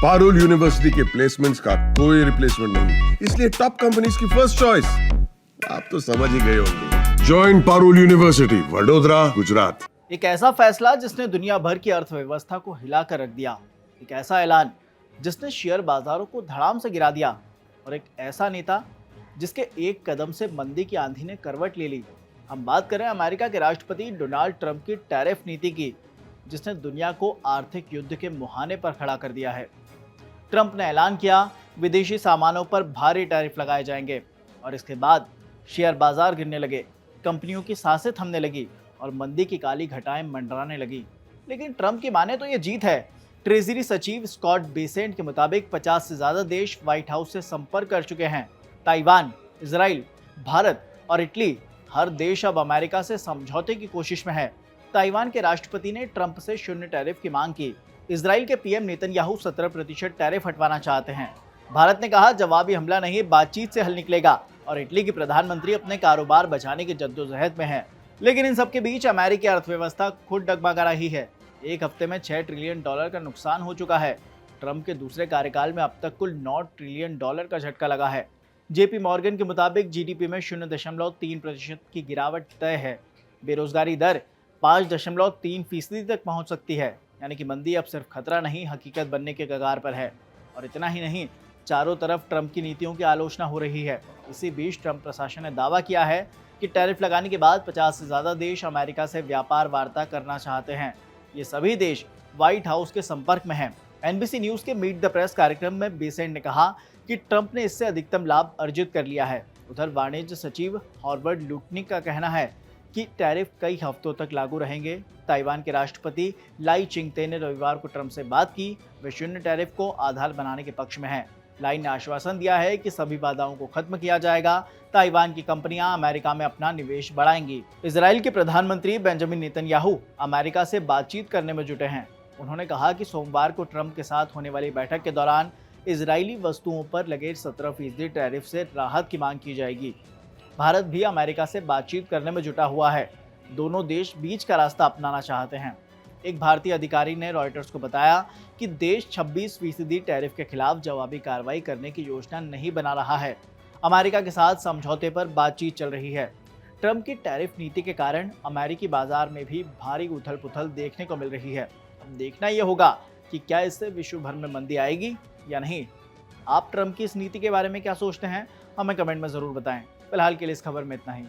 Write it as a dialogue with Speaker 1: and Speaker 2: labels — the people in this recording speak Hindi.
Speaker 1: पारुल यूनिवर्सिटी के प्लेसमेंट्स का कोई रिप्लेसमेंट नहीं, इसलिए टॉप कंपनीज की फर्स्ट चॉइस। आप तो समझ ही गए होंगे। Join Parul university, Vadodara, Gujarat.
Speaker 2: एक ऐसा फैसला जिसने दुनिया भर की अर्थव्यवस्था को हिलाकर रख दिया, एक ऐसा ऐलान जिसने शेयर बाजारों को धड़ाम से गिरा दिया, और एक ऐसा नेता जिसके एक कदम से मंदी की आंधी ने करवट ले ली। हम बात करें अमेरिका के राष्ट्रपति डोनाल्ड ट्रंप की टैरिफ नीति की, जिसने दुनिया को आर्थिक युद्ध के मुहाने पर खड़ा कर दिया है। ट्रंप ने ऐलान किया विदेशी सामानों पर भारी टैरिफ लगाए जाएंगे, और इसके बाद शेयर बाजार गिरने लगे, कंपनियों की सांसें थमने लगी और मंदी की काली घटाएं मंडराने लगी। लेकिन ट्रंप की माने तो ये जीत है। ट्रेजरी सचिव स्कॉट बेसेंट के मुताबिक 50 से ज्यादा देश व्हाइट हाउस से संपर्क कर चुके हैं। ताइवान, इजराइल, भारत और इटली, हर देश अब अमेरिका से समझौते की कोशिश में है। ताइवान के राष्ट्रपति ने ट्रंप से शून्य टैरिफ की मांग की। इजराइल के पीएम नेतन्याहू 17% टैरिफ हटवाना चाहते हैं। भारत ने कहा जवाबी हमला नहीं, बातचीत से हल निकलेगा, और इटली की प्रधानमंत्री अपने कारोबार बचाने की जद्दोजहद में है। लेकिन इन सबके बीच अमेरिकी अर्थव्यवस्था खुद डगमगा रही है। एक हफ्ते में $6 ट्रिलियन का नुकसान हो चुका है। ट्रंप के दूसरे कार्यकाल में अब तक कुल $9 ट्रिलियन का झटका लगा है। जेपी मॉर्गन के मुताबिक जीडीपी में 0.3% की गिरावट तय है। बेरोजगारी दर 5.3% तक पहुंच सकती है। यानी कि मंदी अब सिर्फ खतरा नहीं, हकीकत बनने के कगार पर है। और इतना ही नहीं, चारों तरफ ट्रंप की नीतियों की आलोचना हो रही है। इसी बीच ट्रंप प्रशासन ने दावा किया है कि टैरिफ लगाने के बाद 50 से ज्यादा देश अमेरिका से व्यापार वार्ता करना चाहते हैं। ये सभी देश व्हाइट हाउस के संपर्क में हैं। एनबीसी न्यूज के मीट द प्रेस कार्यक्रम में बेसेंट ने कहा कि ट्रंप ने इससे अधिकतम लाभ अर्जित कर लिया है। उधर वाणिज्य सचिव हॉवर्ड लुटनिक का कहना है कि टैरिफ कई हफ्तों तक लागू रहेंगे। ताइवान के राष्ट्रपति लाई चिंगते ने रविवार को ट्रंप से बात की। वे शून्य टैरिफ को आधार बनाने के पक्ष में हैं। लाई ने आश्वासन दिया है कि सभी बाधाओं को खत्म किया जाएगा। ताइवान की कंपनियां अमेरिका में अपना निवेश बढ़ाएंगी। इजराइल के प्रधानमंत्री बेंजामिन नेतन्याहू अमेरिका से बातचीत करने में जुटे हैं। उन्होंने कहा कि सोमवार को ट्रंप के साथ होने वाली बैठक के दौरान इजरायली वस्तुओं पर लगे 17% टैरिफ से राहत की मांग की जाएगी। भारत भी अमेरिका से बातचीत करने में जुटा हुआ है। दोनों देश बीच का रास्ता अपनाना चाहते हैं। एक भारतीय अधिकारी ने रॉयटर्स को बताया कि देश 26% टैरिफ के खिलाफ जवाबी कार्रवाई करने की योजना नहीं बना रहा है। अमेरिका के साथ समझौते पर बातचीत चल रही है। ट्रंप की टैरिफ नीति के कारण अमेरिकी बाजार में भी भारी उथल पुथल देखने को मिल रही है। अब देखना यह होगा कि क्या इससे विश्व भर में मंदी आएगी या नहीं। आप ट्रंप की इस नीति के बारे में क्या सोचते हैं, हमें कमेंट में जरूर बताएं। फिलहाल के लिए इस खबर में इतना ही।